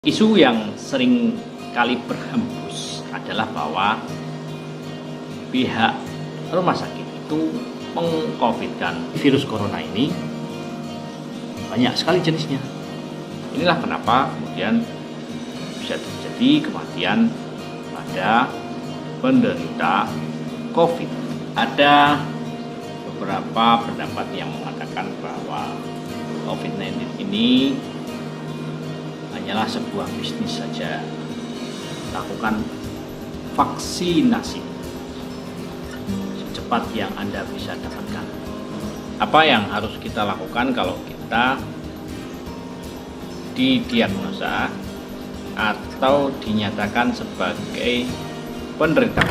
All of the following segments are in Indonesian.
Isu yang sering kali berhembus adalah bahwa pihak rumah sakit itu meng-COVID-kan virus corona ini banyak sekali jenisnya. Inilah kenapa kemudian bisa terjadi kematian pada penderita COVID. Ada beberapa pendapat yang mengatakan bahwa COVID-19 ini hanyalah sebuah bisnis saja. Lakukan vaksinasi secepat yang Anda bisa dapatkan. Apa yang harus kita lakukan kalau kita didiagnosa atau dinyatakan sebagai penderita?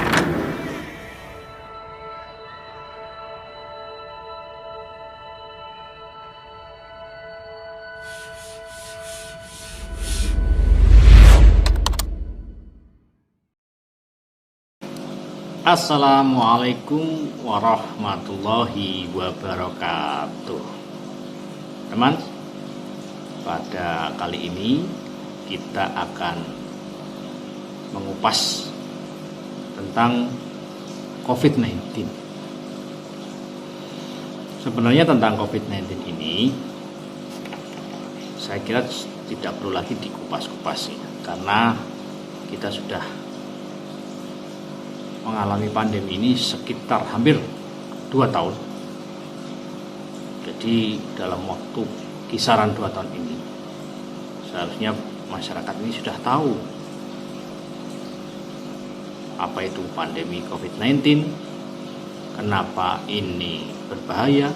Assalamualaikum warahmatullahi wabarakatuh. Teman, pada kali ini kita akan mengupas tentang COVID-19. Sebenarnya tentang COVID-19 ini saya kira tidak perlu lagi dikupas-kupas ya, karena kita sudah mengalami pandemi ini sekitar hampir 2 tahun. Jadi dalam waktu kisaran 2 tahun ini seharusnya masyarakat ini sudah tahu apa itu pandemi COVID-19, kenapa ini berbahaya,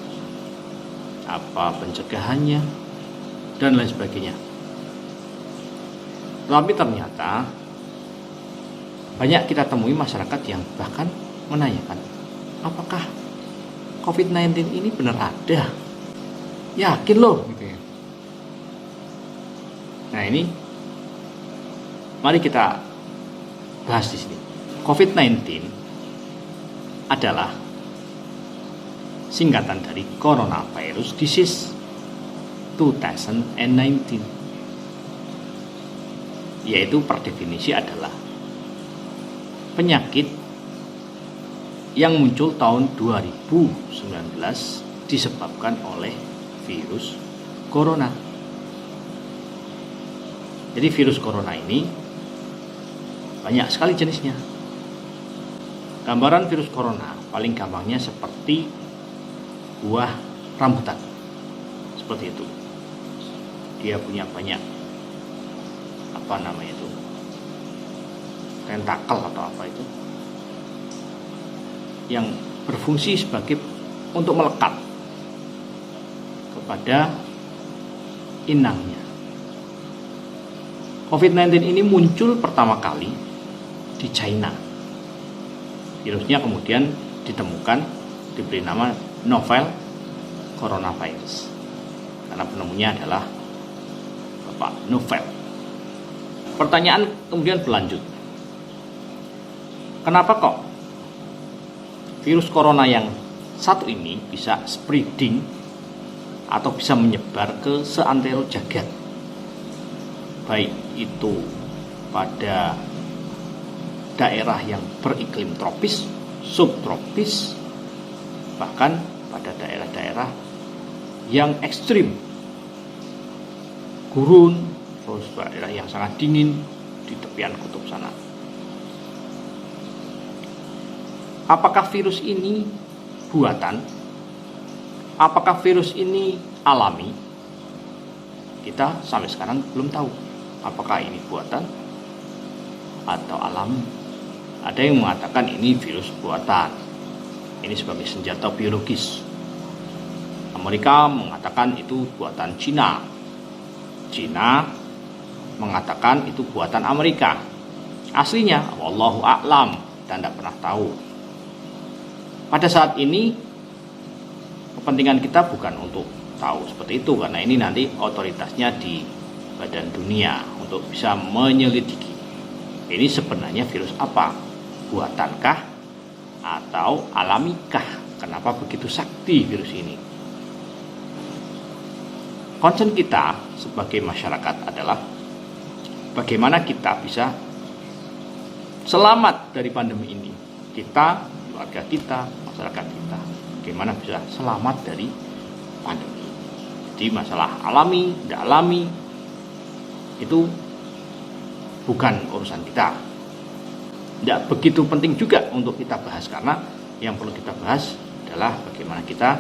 apa pencegahannya, dan lain sebagainya. Tapi ternyata banyak kita temui masyarakat yang bahkan menanyakan, apakah COVID-19 ini benar ada? Yakin loh gitu ya. Nah ini mari kita bahas di sini. COVID-19 adalah singkatan dari Coronavirus Disease 2019, yaitu per definisi adalah penyakit yang muncul tahun 2019 disebabkan oleh virus corona. Jadi virus corona ini banyak sekali jenisnya. Gambaran virus corona paling gampangnya seperti buah rambutan. Seperti itu. Dia punya banyak tentakel atau apa itu yang berfungsi sebagai untuk melekat kepada inangnya. COVID-19 ini muncul pertama kali di China. Virusnya kemudian ditemukan, diberi nama novel coronavirus karena penemunya adalah Bapak Novel. Pertanyaan kemudian berlanjut, kenapa kok virus corona yang satu ini bisa spreading atau bisa menyebar ke seantero jagat, baik itu pada daerah yang beriklim tropis, subtropis, bahkan pada daerah-daerah yang ekstrim, gurun, terus daerah yang sangat dingin di tepian kutub sana. Apakah virus ini buatan? Apakah virus ini alami? Kita sampai sekarang belum tahu apakah ini buatan atau alami. Ada yang mengatakan ini virus buatan, ini sebagai senjata biologis. Amerika mengatakan itu buatan Cina. Cina mengatakan itu buatan Amerika. Aslinya wallahu a'lam, dan tidak pernah tahu. Pada saat ini kepentingan kita bukan untuk tahu seperti itu, karena ini nanti otoritasnya di Badan Dunia untuk bisa menyelidiki ini sebenarnya virus apa, buatankah atau alamikah, kenapa begitu sakti virus ini. Concern kita sebagai masyarakat adalah bagaimana kita bisa selamat dari pandemi ini. Kita, keluarga kita, masyarakat kita, bagaimana bisa selamat dari pandemi. Jadi masalah alami, tidak alami, itu bukan urusan kita. Tidak begitu penting juga untuk kita bahas, karena yang perlu kita bahas adalah bagaimana kita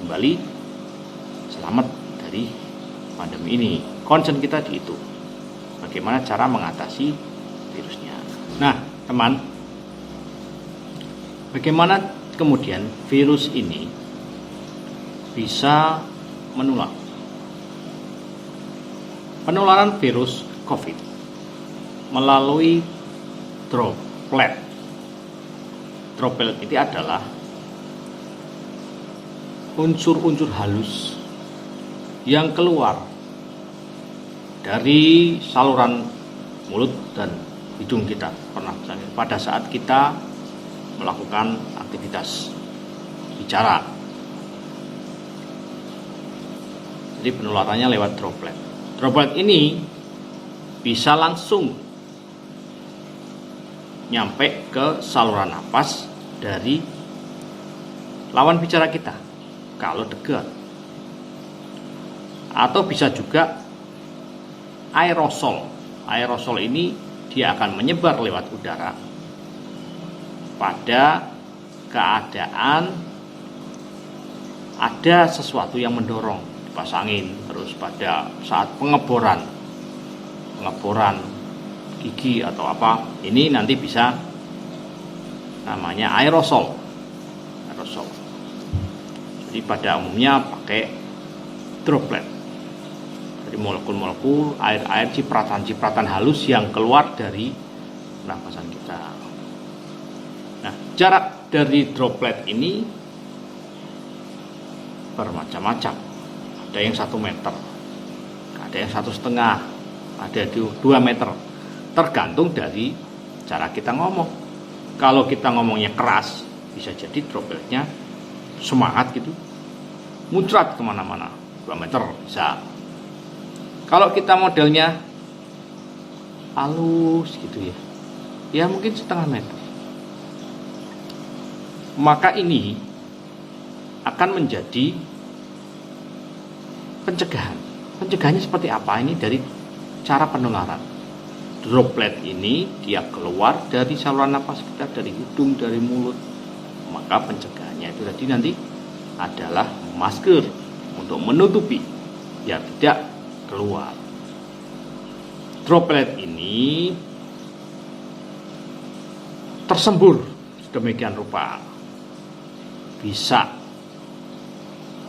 kembali selamat dari pandemi ini. Concern kita di itu, bagaimana cara mengatasi virusnya. Nah, teman, bagaimana kemudian virus ini bisa menular? Penularan virus COVID melalui droplet. Droplet itu adalah unsur-unsur halus yang keluar dari saluran mulut dan hidung kita pada saat kita melakukan aktivitas bicara. Jadi penularannya lewat droplet. Droplet ini bisa langsung nyampe ke saluran napas dari lawan bicara kita kalau dekat. Atau bisa juga aerosol. Aerosol ini dia akan menyebar lewat udara pada keadaan ada sesuatu yang mendorong, dipasangin. Terus pada saat pengeboran gigi atau apa, ini nanti bisa namanya aerosol. Jadi pada umumnya pakai droplet. Jadi molekul-molekul air-air, cipratan-cipratan halus yang keluar dari pernapasan kita. Nah, jarak dari droplet ini bermacam-macam. Ada yang 1 meter, ada yang 1,5, ada 2 meter. Tergantung dari cara kita ngomong. Kalau kita ngomongnya keras, bisa jadi dropletnya semangat gitu, muncrat kemana-mana, 2 meter bisa. Kalau kita modelnya halus gitu ya mungkin 0,5 meter. Maka ini akan menjadi pencegahan. Pencegahannya seperti apa? Ini dari cara penularan. Droplet ini dia keluar dari saluran napas kita, dari hidung, dari mulut. Maka pencegahannya itu tadi nanti adalah masker untuk menutupi biar tidak keluar. Droplet ini tersembur sedemikian rupa. Bisa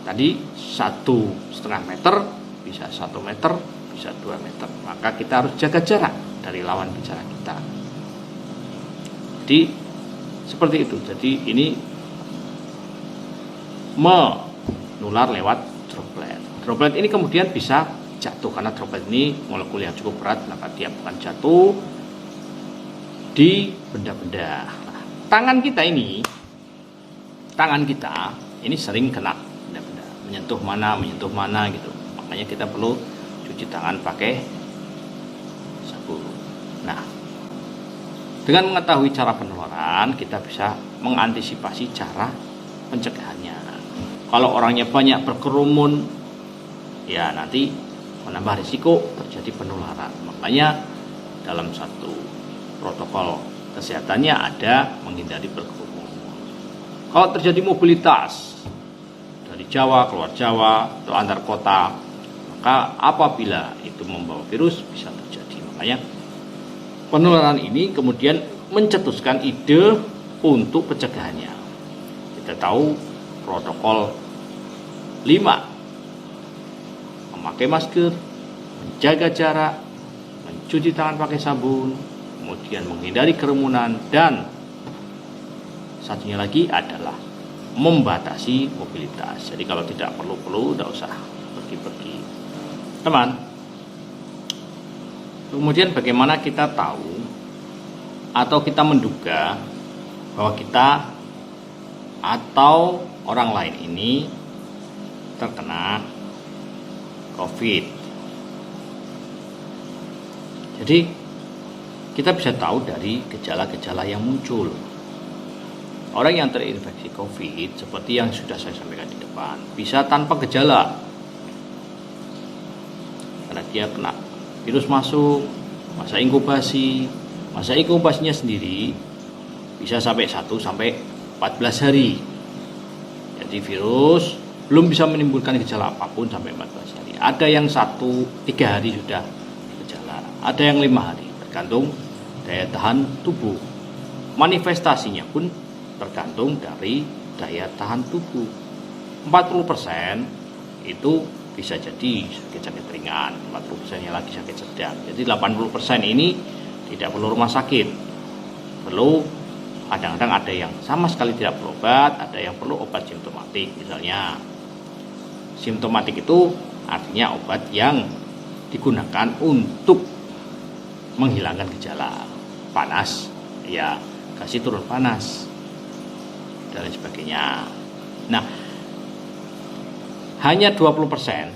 tadi 1,5 meter, bisa 1 meter, bisa 2 meter. Maka kita harus jaga jarak dari lawan bicara kita. Jadi seperti itu. Jadi ini menular lewat droplet. Droplet ini kemudian bisa jatuh, karena droplet ini molekul yang cukup berat, maka dia bukan jatuh di benda-benda. Nah, tangan kita ini sering kena benda-benda, menyentuh mana gitu. Makanya kita perlu cuci tangan pakai sabun. Nah, dengan mengetahui cara penularan, kita bisa mengantisipasi cara pencegahannya. Kalau orangnya banyak berkerumun, ya nanti menambah risiko terjadi penularan. Makanya dalam satu protokol kesehatannya ada menghindari berkerumun. Kalau terjadi mobilitas dari Jawa keluar Jawa atau antar kota, maka apabila itu membawa virus bisa terjadi. Makanya penularan ini kemudian mencetuskan ide untuk pencegahannya. Kita tahu protokol 5, memakai masker, menjaga jarak, mencuci tangan pakai sabun, kemudian menghindari kerumunan, dan satunya lagi adalah membatasi mobilitas. Jadi kalau tidak perlu-perlu, tidak usah pergi-pergi. Teman, kemudian bagaimana kita tahu atau kita menduga bahwa kita atau orang lain ini terkena COVID? Jadi kita bisa tahu dari gejala-gejala yang muncul. Orang yang terinfeksi COVID seperti yang sudah saya sampaikan di depan bisa tanpa gejala, karena dia kena virus masuk, masa inkubasinya sendiri bisa sampai 1 sampai 14 hari. Jadi virus belum bisa menimbulkan gejala apapun sampai 14 hari. Ada yang 3 hari sudah gejala, ada yang 5 hari, tergantung daya tahan tubuh. Manifestasinya pun tergantung dari daya tahan tubuh. 40% itu bisa jadi sakit-sakit ringan, 40%-nya lagi sakit sedang. Jadi 80% ini tidak perlu rumah sakit. Kadang-kadang ada yang sama sekali tidak perlu obat, ada yang perlu obat simptomatik. Misalnya simptomatik itu artinya obat yang digunakan untuk menghilangkan gejala. Panas, ya kasih turun panas dan lain sebagainya. Nah, hanya 20%.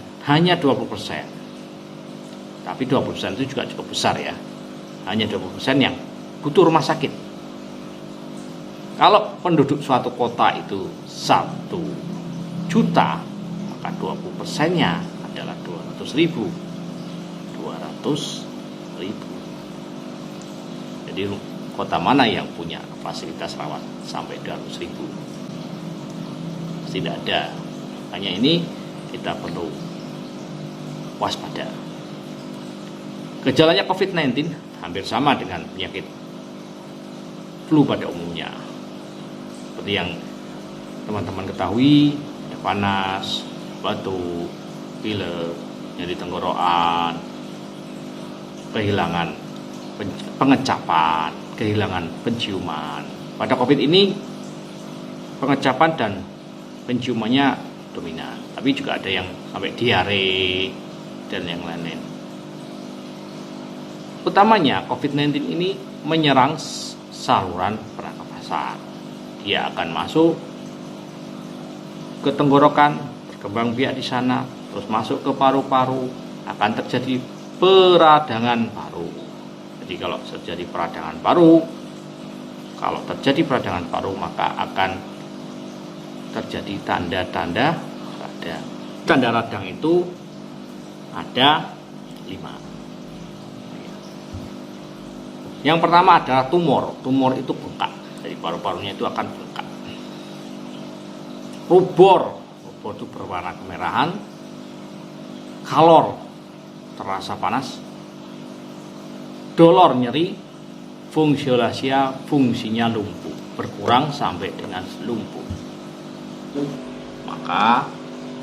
Tapi 20% itu juga cukup besar ya. Hanya 20% yang butuh rumah sakit. Kalau penduduk suatu kota itu 1 juta, maka 20%-nya adalah 200.000. Jadi kota mana yang punya fasilitas rawat sampai 200.000? Tidak ada. Hanya ini kita perlu waspada. Gejalanya COVID-19 hampir sama dengan penyakit flu pada umumnya. Seperti yang teman-teman ketahui, ada panas, batuk, pilek, nyeri tenggorokan, kehilangan pengecapan, kehilangan penciuman. Pada COVID ini pengecapan dan penciumannya dominan, tapi juga ada yang sampai diare dan yang lain-lain. Utamanya COVID-19 ini menyerang saluran pernapasan. Dia akan masuk ke tenggorokan, berkembang biak di sana, terus masuk ke paru-paru, akan terjadi peradangan paru. Jadi kalau terjadi peradangan paru, maka akan terjadi tanda-tanda radang. Tanda radang itu ada 5. Yang pertama adalah tumor. Tumor itu bengkak. Jadi paru-parunya itu akan bengkak. Rubor itu berwarna kemerahan. Kalor, terasa panas. Dolor, nyeri. Fungsiolasia, fungsinya lumpuh, berkurang sampai dengan lumpuh. Maka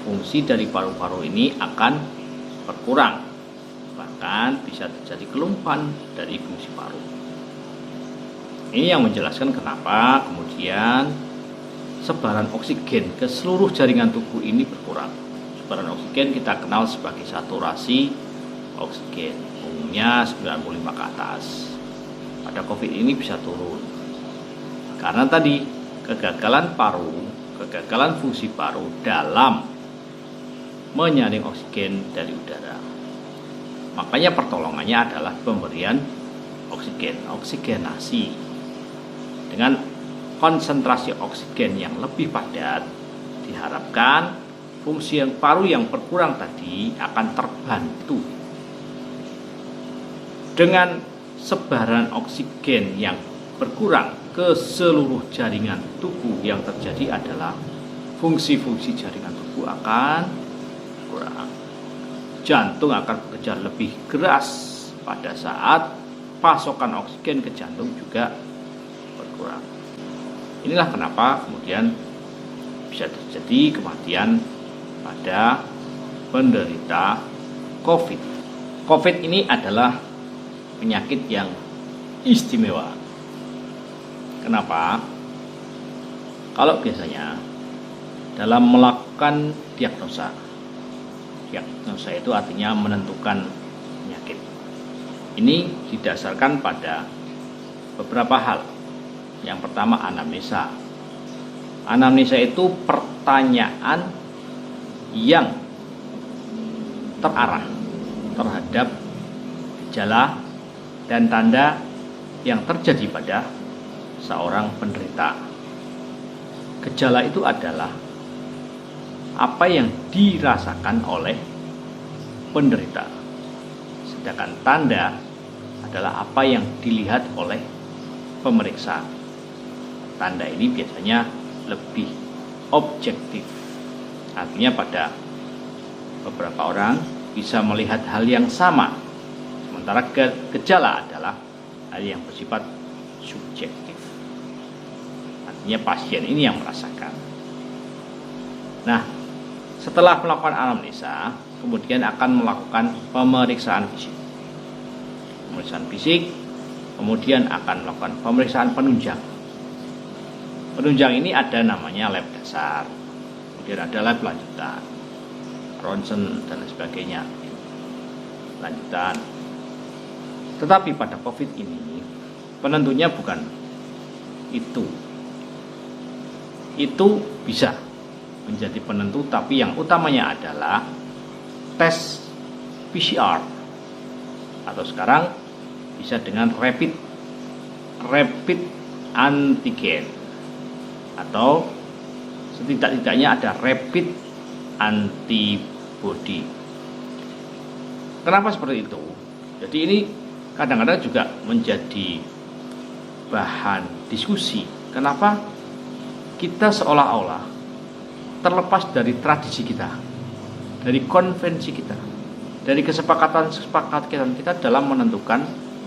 fungsi dari paru-paru ini akan berkurang, bahkan bisa terjadi kelumpahan dari fungsi paru. Ini yang menjelaskan kenapa kemudian sebaran oksigen ke seluruh jaringan tubuh ini berkurang. Sebaran oksigen kita kenal sebagai saturasi oksigen, umumnya 95 ke atas. Pada COVID ini bisa turun karena tadi kegagalan fungsi paru dalam menyaring oksigen dari udara. Makanya pertolongannya adalah pemberian oksigenasi. Dengan konsentrasi oksigen yang lebih padat, diharapkan fungsi paru yang berkurang tadi akan terbantu. Dengan sebaran oksigen yang berkurang ke seluruh jaringan tubuh, yang terjadi adalah fungsi-fungsi jaringan tubuh akan kurang. Jantung akan bekerja lebih keras pada saat pasokan oksigen ke jantung juga berkurang. Inilah kenapa kemudian bisa terjadi kematian pada penderita COVID. COVID ini adalah penyakit yang istimewa. Kenapa? Kalau biasanya dalam melakukan diagnosa itu artinya menentukan penyakit. Ini didasarkan pada beberapa hal. Yang pertama, anamnesa. Anamnesa itu pertanyaan yang terarah terhadap gejala dan tanda yang terjadi pada seorang penderita. Gejala itu adalah apa yang dirasakan oleh penderita, sedangkan tanda adalah apa yang dilihat oleh pemeriksa. Tanda ini biasanya lebih objektif, artinya pada beberapa orang bisa melihat hal yang sama, sementara gejala adalah hal yang bersifat subjektif, artinya pasien ini yang merasakan. Nah, setelah melakukan anamnesa, kemudian akan melakukan pemeriksaan fisik. Pemeriksaan fisik, kemudian akan melakukan pemeriksaan penunjang. Penunjang ini ada namanya lab dasar, kemudian ada lab lanjutan, ronsen dan sebagainya, lanjutan. Tetapi pada COVID ini penentunya bukan itu. Itu bisa menjadi penentu, tapi yang utamanya adalah tes PCR atau sekarang bisa dengan rapid antigen, atau setidak-tidaknya ada rapid antibody. Kenapa seperti itu? Jadi ini kadang-kadang juga menjadi bahan diskusi. Kenapa kita seolah-olah terlepas dari tradisi kita, dari konvensi kita, dari kesepakatan kita dalam menentukan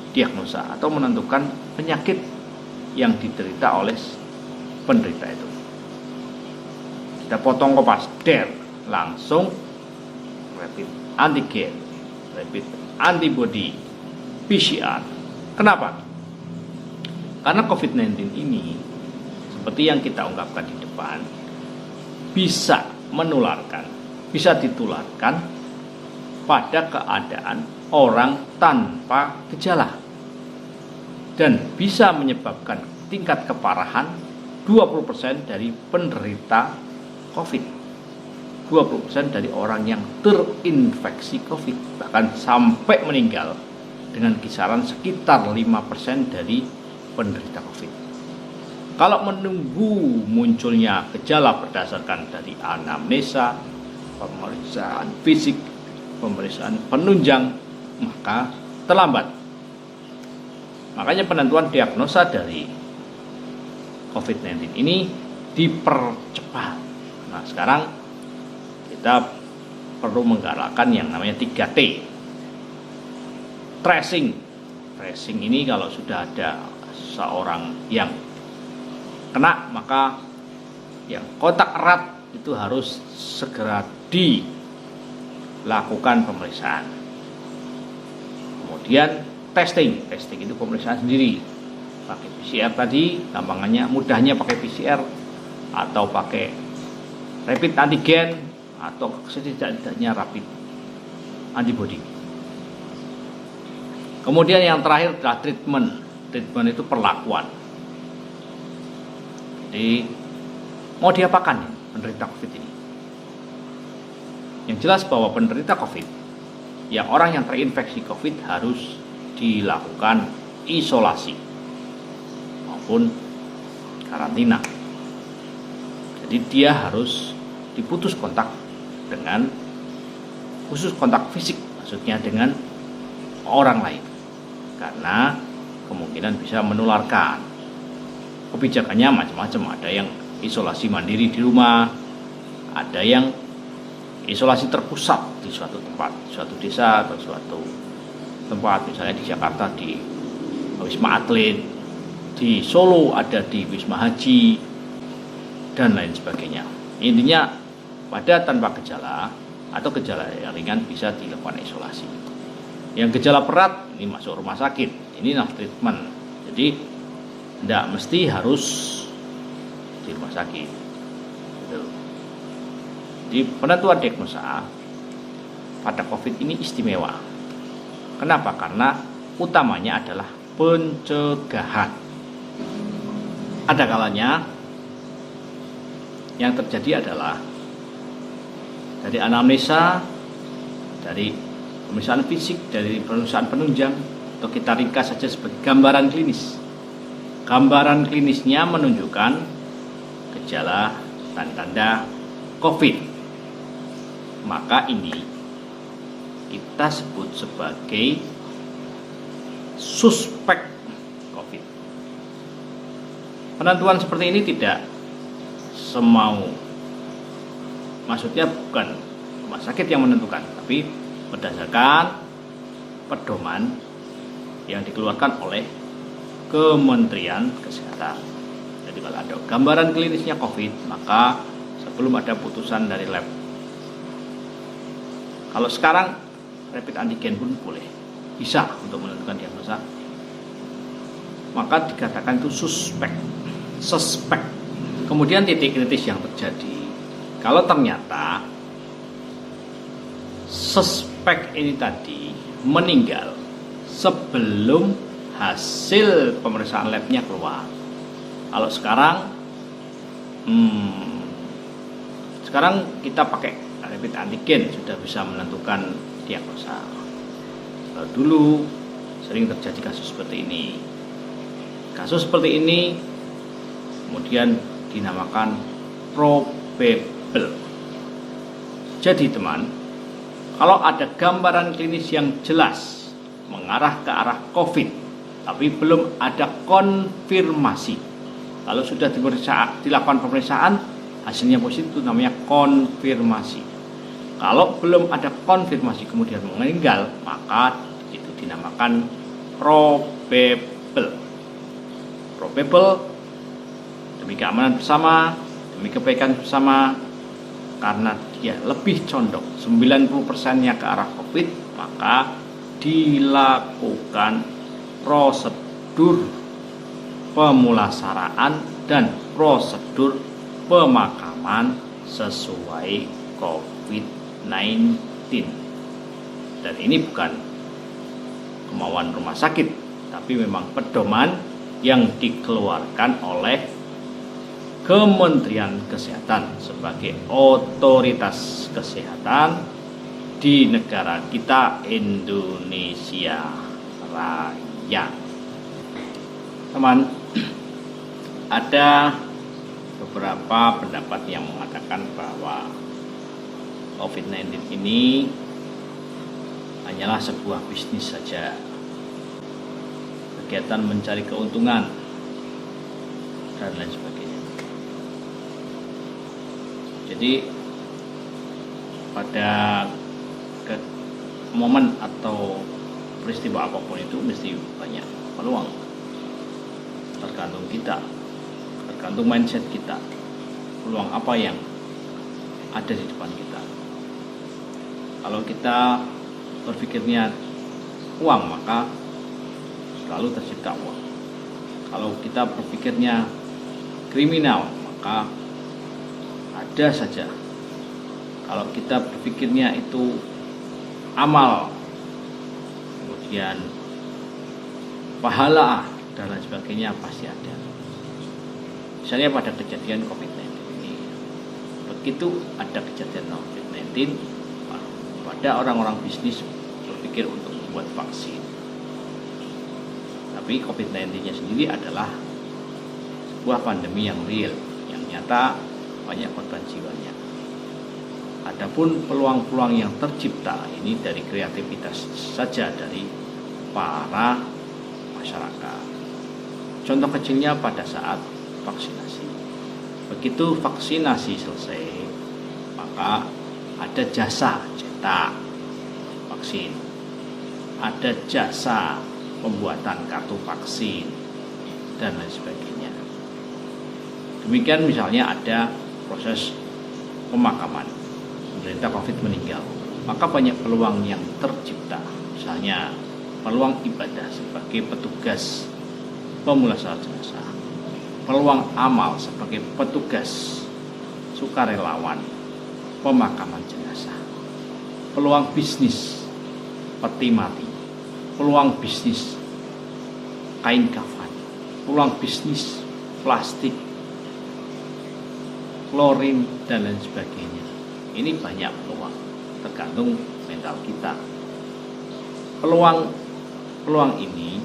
diagnosa atau menentukan penyakit yang diderita oleh penderita itu. Kita potong kopas, langsung rapid antigen, rapid antibody, PCR. Kenapa? Karena COVID-19 ini, seperti yang kita ungkapkan di depan, bisa menularkan, bisa ditularkan pada keadaan orang tanpa gejala, dan bisa menyebabkan tingkat keparahan 20% dari penderita COVID, 20% dari orang yang terinfeksi COVID, bahkan sampai meninggal dengan kisaran sekitar 5% dari penderita COVID. Kalau menunggu munculnya gejala berdasarkan dari anamnesa, pemeriksaan fisik, pemeriksaan penunjang, maka terlambat. Makanya penentuan diagnosa dari COVID-19 ini dipercepat. Nah, sekarang kita perlu menggalakkan yang namanya 3T. Tracing. Tracing ini kalau sudah ada seorang yang kena, maka yang kontak erat itu harus segera dilakukan pemeriksaan. Kemudian testing itu pemeriksaan sendiri. Pakai PCR tadi, mudahnya pakai PCR atau pakai rapid antigen atau setidaknya rapid antibody. Kemudian yang terakhir adalah treatment. Treatment itu perlakuan. Jadi mau diapakan penderita COVID ini? Yang jelas bahwa penderita COVID, orang yang terinfeksi COVID harus dilakukan isolasi maupun karantina. Jadi dia harus diputus kontak dengan, khusus kontak fisik maksudnya, dengan orang lain, karena kemungkinan bisa menularkan. Kebijakannya macam-macam, ada yang isolasi mandiri di rumah, ada yang isolasi terpusat di suatu tempat, suatu desa atau suatu tempat, misalnya di Jakarta di Wisma Atlet, di Solo ada di Wisma Haji, dan lain sebagainya. Intinya pada tanpa gejala atau gejala yang ringan bisa dilakukan isolasi. Yang gejala berat ini masuk rumah sakit, ini treatment. Jadi tidak mesti harus di rumah sakit. Gitu. Di penentuan diagnosa pada COVID ini istimewa. Kenapa? Karena utamanya adalah pencegahan. Ada kalanya yang terjadi adalah dari anamnesa, dari pemeriksaan fisik, dari pemeriksaan penunjang, atau kita ringkas saja sebagai gambaran klinis. Gambaran klinisnya menunjukkan gejala tanda-tanda COVID. Maka ini kita sebut sebagai suspek COVID. Penentuan seperti ini tidak semau, maksudnya bukan rumah sakit yang menentukan, tapi berdasarkan pedoman yang dikeluarkan oleh Kementerian Kesehatan. Jadi kalau ada gambaran klinisnya COVID, maka sebelum ada putusan dari lab. Kalau sekarang rapid antigen pun boleh, bisa untuk menentukan diagnosa. Maka dikatakan itu suspek. Kemudian titik kritis yang terjadi, kalau ternyata suspek ini tadi meninggal sebelum hasil pemeriksaan labnya keluar. Kalau sekarang kita pakai rapid antigen sudah bisa menentukan diagnosa. Kalau dulu sering terjadi kasus seperti ini. Kasus seperti ini kemudian dinamakan probable. Jadi teman, kalau ada gambaran klinis yang jelas mengarah ke arah COVID, tapi belum ada konfirmasi. Kalau sudah dilakukan pemeriksaan, hasilnya positif, itu namanya konfirmasi. Kalau belum ada konfirmasi kemudian meninggal, maka itu dinamakan probable. Demi keamanan bersama, demi kebaikan bersama, karena dia lebih condong 90%-nya ke arah COVID, maka dilakukan prosedur pemulasaraan dan prosedur pemakaman sesuai COVID-19. Dan ini bukan kemauan rumah sakit, tapi memang pedoman yang dikeluarkan oleh Kementerian Kesehatan sebagai otoritas kesehatan di negara kita, Indonesia Raya. Teman, ada beberapa pendapat yang mengatakan bahwa COVID-19 ini hanyalah sebuah bisnis saja, kegiatan mencari keuntungan dan lain sebagainya. Jadi pada momen atau peristiwa apapun itu mesti banyak peluang. Tergantung kita, tergantung mindset kita, peluang apa yang ada di depan kita. Kalau kita berpikirnya uang, maka selalu tercipta uang. Kalau kita berpikirnya kriminal, maka ada saja. Kalau kita berpikirnya itu amal, kemudian pahala dan lain sebagainya, pasti ada. Misalnya pada kejadian COVID-19 ini, begitu ada kejadian COVID-19, pada orang-orang bisnis berpikir untuk membuat vaksin. Tapi COVID-19-nya sendiri adalah sebuah pandemi yang real, yang nyata, banyak korban jiwanya. Adapun peluang-peluang yang tercipta ini dari kreativitas saja dari para masyarakat. Contoh kecilnya pada saat vaksinasi. Begitu vaksinasi selesai, maka ada jasa cetak vaksin, ada jasa pembuatan kartu vaksin, dan lain sebagainya. Demikian misalnya ada proses pemakaman, penderita COVID meninggal, maka banyak peluang yang tercipta. Misalnya peluang ibadah sebagai petugas pemulasaran jenazah, peluang amal sebagai petugas sukarelawan pemakaman jenazah, peluang bisnis peti mati, peluang bisnis kain kafan, peluang bisnis plastik, klorin, dan lain sebagainya. Ini banyak peluang, tergantung mental kita. Peluang peluang ini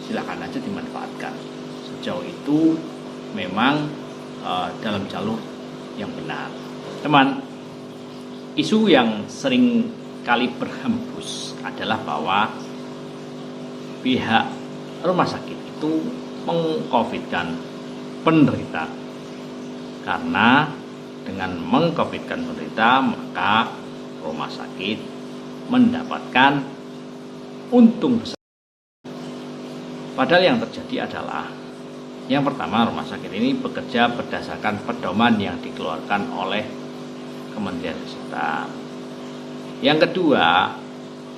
silakan aja dimanfaatkan. Sejauh itu memang dalam jalur yang benar. Teman, isu yang sering kali berhembus adalah bahwa pihak rumah sakit itu meng-covidkan penderita, karena dengan meng-covidkan penderita maka rumah sakit mendapatkan untung besar. Padahal yang terjadi adalah, yang pertama, rumah sakit ini bekerja berdasarkan pedoman yang dikeluarkan oleh Kementerian Kesehatan. Yang kedua,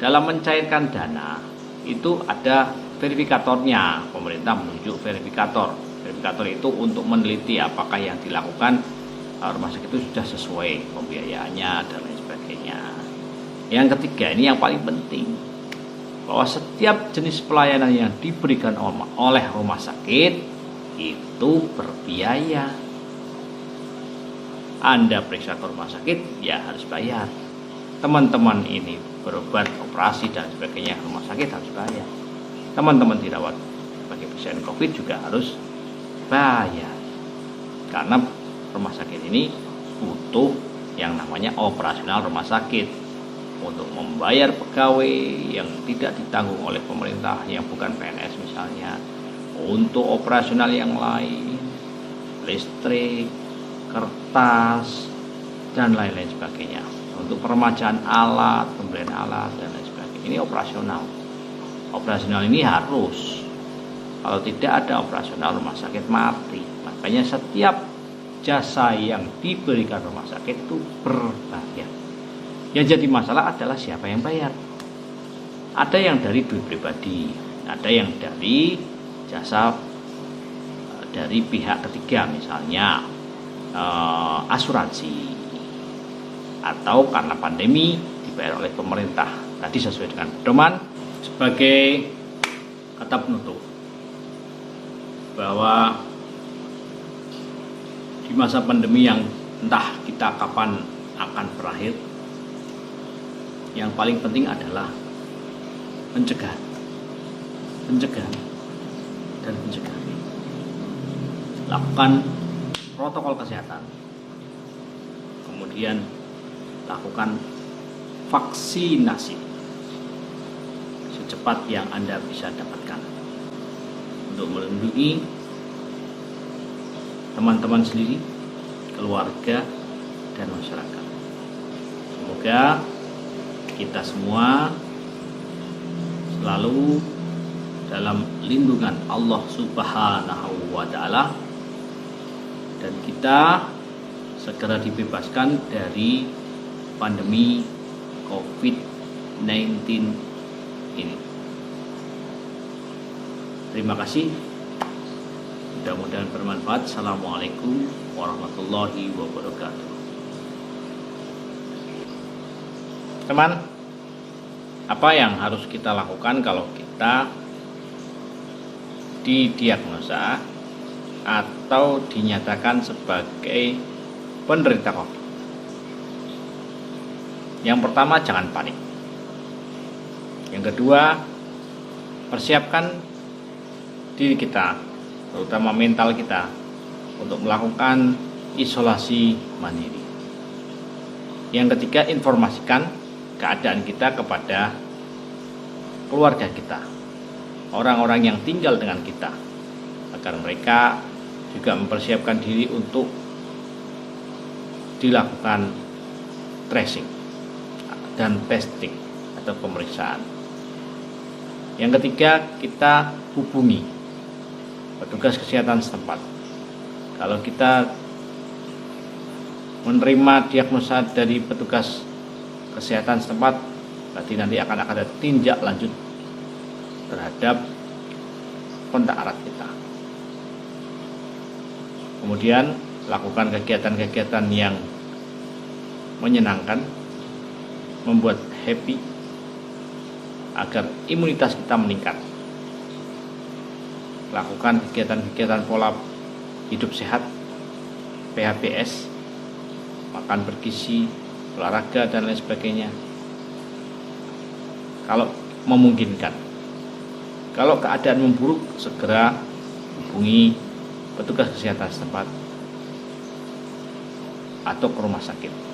dalam mencairkan dana itu ada verifikatornya. Pemerintah menunjuk verifikator. Verifikator itu untuk meneliti apakah yang dilakukan rumah sakit itu sudah sesuai pembiayaannya dan lain sebagainya. Yang ketiga, ini yang paling penting, bahwa setiap jenis pelayanan yang diberikan oleh rumah sakit itu berbiaya. Anda periksa ke rumah sakit, ya harus bayar. Teman-teman ini berobat, operasi dan sebagainya ke rumah sakit harus bayar. Teman-teman dirawat sebagai pasien COVID juga harus bayar. Karena rumah sakit ini butuh yang namanya operasional rumah sakit untuk membayar pegawai yang tidak ditanggung oleh pemerintah, yang bukan PNS misalnya, untuk operasional yang lain, listrik, kertas, dan lain-lain sebagainya, untuk peremajaan alat, pembelian alat, dan lain sebagainya. Ini operasional. Operasional ini harus, kalau tidak ada operasional rumah sakit mati. Makanya setiap jasa yang diberikan rumah sakit itu berbayar. Yang jadi masalah adalah siapa yang bayar. Ada yang dari duit pribadi, ada yang dari jasa dari pihak ketiga, misalnya asuransi, atau karena pandemi dibayar oleh pemerintah. Tadi sesuai dengan pedoman. Sebagai kata penutup, bahwa di masa pandemi yang entah kita kapan akan berakhir, yang paling penting adalah mencegah dan mencegah. Lakukan protokol kesehatan, kemudian lakukan vaksinasi secepat yang Anda bisa dapatkan untuk melindungi teman-teman sendiri, keluarga, dan masyarakat. Semoga kita semua selalu dalam lindungan Allah Subhanahu wa Ta'ala, dan kita segera dibebaskan dari pandemi COVID-19 ini. Terima kasih. Mudah-mudahan bermanfaat. Assalamualaikum warahmatullahi wabarakatuh. Teman, apa yang harus kita lakukan kalau kita didiagnosa atau dinyatakan sebagai penderita COVID? Yang pertama, jangan panik. Yang kedua, persiapkan diri kita, terutama mental kita, untuk melakukan isolasi mandiri. Yang ketiga, informasikan keadaan kita kepada keluarga kita, orang-orang yang tinggal dengan kita, agar mereka juga mempersiapkan diri untuk dilakukan tracing dan testing atau pemeriksaan. Yang ketiga, kita hubungi petugas kesehatan setempat. Kalau kita menerima diagnosa dari petugas kesehatan setempat, berarti nanti akan ada tindak lanjut terhadap kontak erat kita. Kemudian lakukan kegiatan-kegiatan yang menyenangkan, membuat happy, agar imunitas kita meningkat. Lakukan kegiatan-kegiatan pola hidup sehat, PHBS, makan bergizi, olahraga, dan lain sebagainya. Kalau memungkinkan. Kalau keadaan memburuk, segera hubungi petugas kesehatan setempat atau ke rumah sakit.